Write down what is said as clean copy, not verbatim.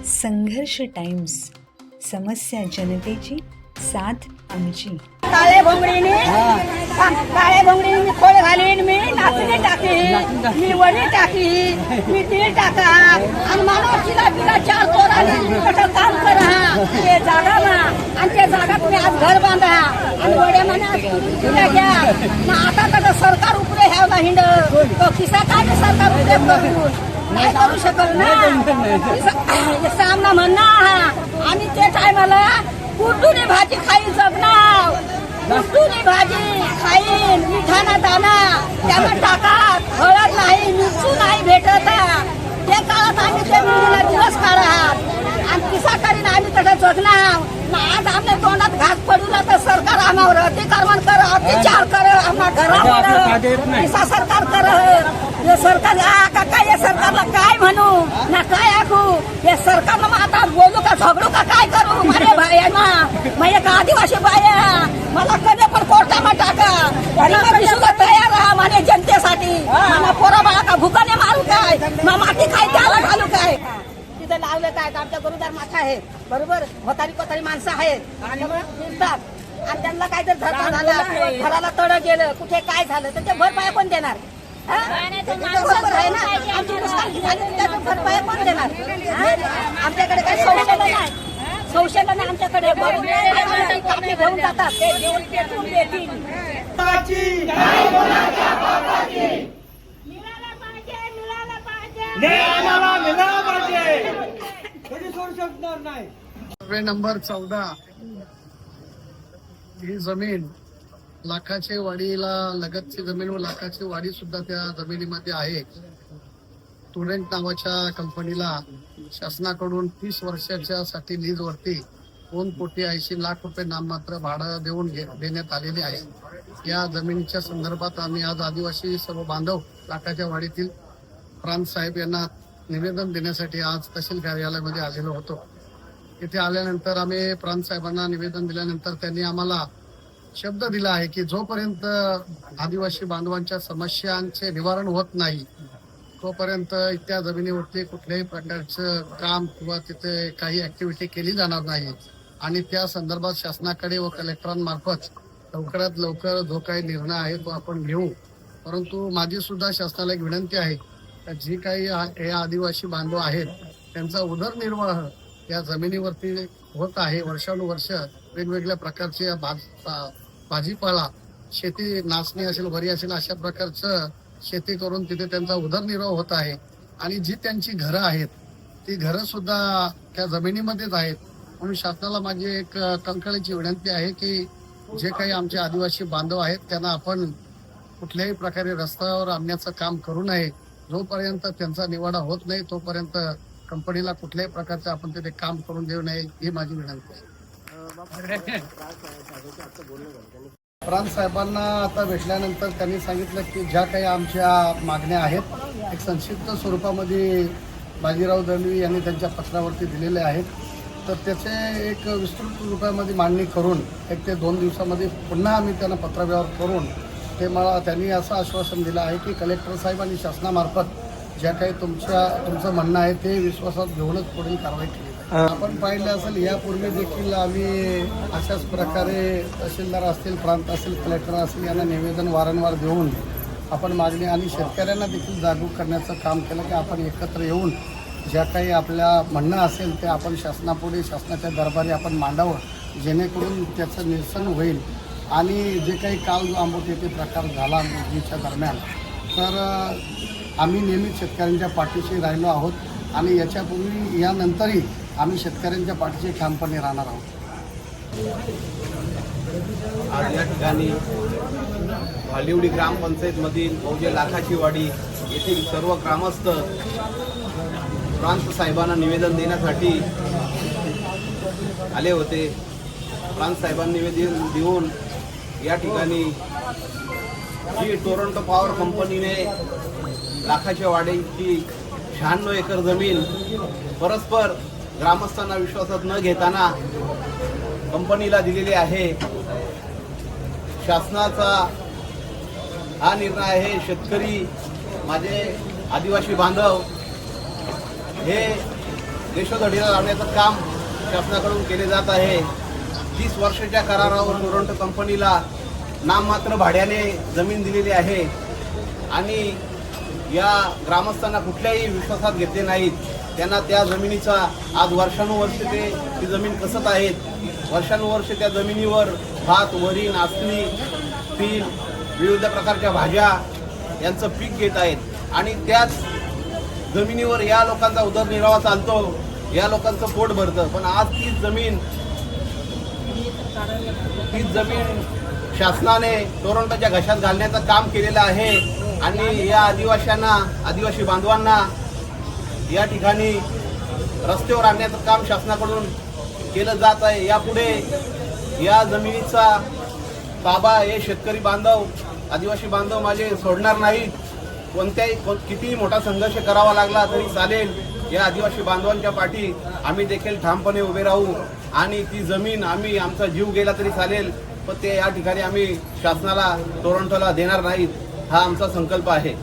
संघर्ष टाइम्स, समस्या जनतेची, साथ आमची. काळे भोंगडीने मी खोळ घालीन, मी नाचणी टाकीन, मी वडी टाकीन, मी तीळ टाका आणि मानवचीला बिला 4 पोरांनी कसं काम करा ते जागा ना आणि त्या जागा तुम्ही आज घर बांधा आणि वड्या म्हणा घ्या ना. आता तर सरकार उपरे ह्या ना हिंड तो किसा काय सरकार उपरे करून नाही करू शकत ना. सामना म्हणणं आणि ते टायमाला कुटून भाजी खाई जगणार, कुटून भाजी खाईन मिठाना दाना त्याला टाका हळद नाही मिरचू नाही भेटत. ते काळात आम्ही ते मुलीला दिवस काढात आणि किसा करीन आम्ही तसं जगणार ना. आज आमच्या तोंडात घास पडूला तर सरकार आम्हावर अतिक्रमण कर, अत्याचार कर, आम्हा घरावर किसा सरकार कर. हे सरकार का या सरकारला काय म्हणू ना काय ऐकू. हे सरकारला मग आता बोलू का झगडू का काय करू. माझ्या बाया ना मग एक आदिवासी बाया मला कधी पण कोर्टामध्ये टाका सुद्धा तयार राहा माझ्या जनतेसाठी. मला पोरा बाळा का भुकाने मारू काय, मग माती काय त्याला घालू काय. तिथं लावलं काय आमच्या गुरुदार माथा आहे बरोबर, म्हातारी कोतारी माणसं आहेत आणि फिरतात आणि त्यांना काय जर धरता झालं, घराला तड गेलं, कुठे काय झालं तर ते भरपाया कोण देणार. भरपाया कोण देणार. आमच्याकडे काही संशय नाही, संशय नाही आमच्याकडे. घेऊन जातात ते घेऊन पेटून देतील. सर्वे नंबर 14 ही जमीन लाखाची वाडीला लगतची जमीन व लाखाची वाडी सुद्धा त्या जमिनीमध्ये आहे. स्टुडंट नावाच्या कंपनीला शासनाकडून 30 वर्षाच्या साठी लीज वरती 2,80 लाख रुपये नाममात्र भाडं देण्यात आलेले आहे. या जमिनीच्या संदर्भात आम्ही आज आदिवासी सर्व बांधव लाखाच्या वाडीतील प्रांत साहेब यांना निवेदन देण्यासाठी आज तहसील कार्यालयामध्ये आलेलो होतो. इथे आल्यानंतर आम्ही प्रांत साहेबांना निवेदन दिल्यानंतर त्यांनी आम्हाला शब्द दिला आहे की जोपर्यंत आदिवासी बांधवांच्या समस्यांचे निवारण होत नाही तोपर्यंत त्या जमिनीवरती कुठल्याही प्रकारचं काम किंवा तिथे काही ऍक्टिव्हिटी केली जाणार नाही आणि त्या संदर्भात शासनाकडे व कलेक्टरांमार्फत लवकरात लवकर जो काही निर्णय आहे तो आपण घेऊ. परंतु माझी सुद्धा शासनाला एक विनंती आहे की जी काही हे आदिवासी बांधव आहेत त्यांचा उदरनिर्वाह या जमिनीवरती होत आहे. वर्षानुवर्ष वेगवेगळ्या प्रकारचे भाजीपाला शेती, नाचणी असेल, वरी असेल, अशा प्रकारचं शेती करून तिथे त्यांचा उदरनिर्वाह होत आहे आणि जी त्यांची घरं आहेत ती घरं सुद्धा त्या जमिनीमध्येच आहेत. म्हणून शासनाला माझी एक कळकळीची विनंती आहे की जे काही आमचे आदिवासी बांधव आहेत त्यांना आपण कुठल्याही प्रकारे रस्त्यावर आणण्याचं काम करू नये. जोपर्यंत त्यांचा निवाडा होत नाही तोपर्यंत कंपनीला कुठल्याही प्रकारचं आपण तिथे काम करून देऊ नये ही माझी विनंती आहे. प्रांत साहेबांना आता भेटल्यानंतर त्यांनी सांगितलं की ज्या काही आमच्या मागण्या आहेत एक संक्षिप्त स्वरूपामध्ये बाजीराव दळवी यांनी त्यांच्या पत्रावरती दिलेले आहेत. तर त्याचे एक विस्तृत रूपामध्ये मांडणी करून 1 ते 2 दिवसामध्ये पुन्हा आम्ही त्यांना पत्रव्यवहार करून त्यांनी असं आश्वासन दिलं आहे की कलेक्टर साहेब आणि शासनामार्फत ज्या काही तुमचं म्हणणं आहे ते विश्वासात घेऊनच पुढील कारवाई केली. आपण पाहिलं असेल यापूर्वी देखील आम्ही अशाच प्रकारे तहसीलदार असतील, प्रांत असेल, कलेक्टर असतील यांना निवेदन वारंवार देऊन आपण मागणी आणि शेतकऱ्यांना देखील जागरूक करण्याचं काम केलं की आपण एकत्र येऊन ज्या काही आपल्या म्हणणं असेल ते आपण शासनापुढे, शासनाच्या दरबारी आपण मांडावं जेणेकरून त्याचं निरसन होईल. आणि जे काही काल आंबोट येथे प्रकार झाला मोदीच्या दरम्यान तर आम्ही नेहमीच शेतकऱ्यांच्या पाठीशी राहिलो आहोत आणि याच्यापूर्वी यानंतरही आम्ही शेतकऱ्यांच्या पाठीशी ठामपणे राहणार आहोत. आज या ठिकाणी भालिवडी ग्रामपंचायतमधील मौजे लाखाची वाडी येथील सर्व ग्रामस्थ प्रांत साहेबांना निवेदन देण्यासाठी आले होते. प्रांत साहेबांना निवेदन देऊन या ठिकाणी जी टोरंटो पॉवर कंपनीने लाखाच्या वाडीची 96 एकर जमीन परस्पर ग्रामस्थांना विश्वासात न घेताना कंपनीला दिलेली आहे. शासनाचा हा निर्णय आहे. शेतकरी, माझे आदिवासी बांधव हे देशोधडीला लावण्याचं काम शासनाकडून केले जात आहे. 30 वर्षाच्या करारावर टोरंटो कंपनीला नाममात्र भाड्याने जमीन दिलेली आहे आणि या ग्रामस्थांना कुठल्याही विश्वासात घेतले नाहीत. त्यांना त्या जमिनीचा आज वर्षानुवर्ष ती जमीन कसत आहेत. वर्षानुवर्ष त्या जमिनीवर भात, वरी, नाचणी, तीळ, विविध प्रकारच्या भाज्या यांचं पीक घेत आहेत आणि त्याच जमिनीवर या लोकांचा उदरनिर्वाह चालतो, या लोकांचं पोट भरतं. पण आज तीच जमीन शासनाने टोरंटोच्या घशात घालण्याचं काम केलेलं आहे आणि या आदिवासी बांधवांना या ठिकाणी रस्त्यावर आणण्याचं काम शासनाकडून केलं जात आहे. यापुढे या जमिनीचा ताबा हे शेतकरी बांधव, आदिवासी बांधव माझे सोडणार नाहीत. कितीही मोठा संघर्ष करावा लागला तरी चालेल. या आदिवासी बांधवांच्या पाठी आम्ही देखील ठामपणे उभे राहू आणि ती जमीन आमचा जीव गेला तरी चालेल, पण ते या ठिकाणी आम्ही शासनाला, टोरंटोला देणार नाहीत. हा आमचा संकल्प आहे.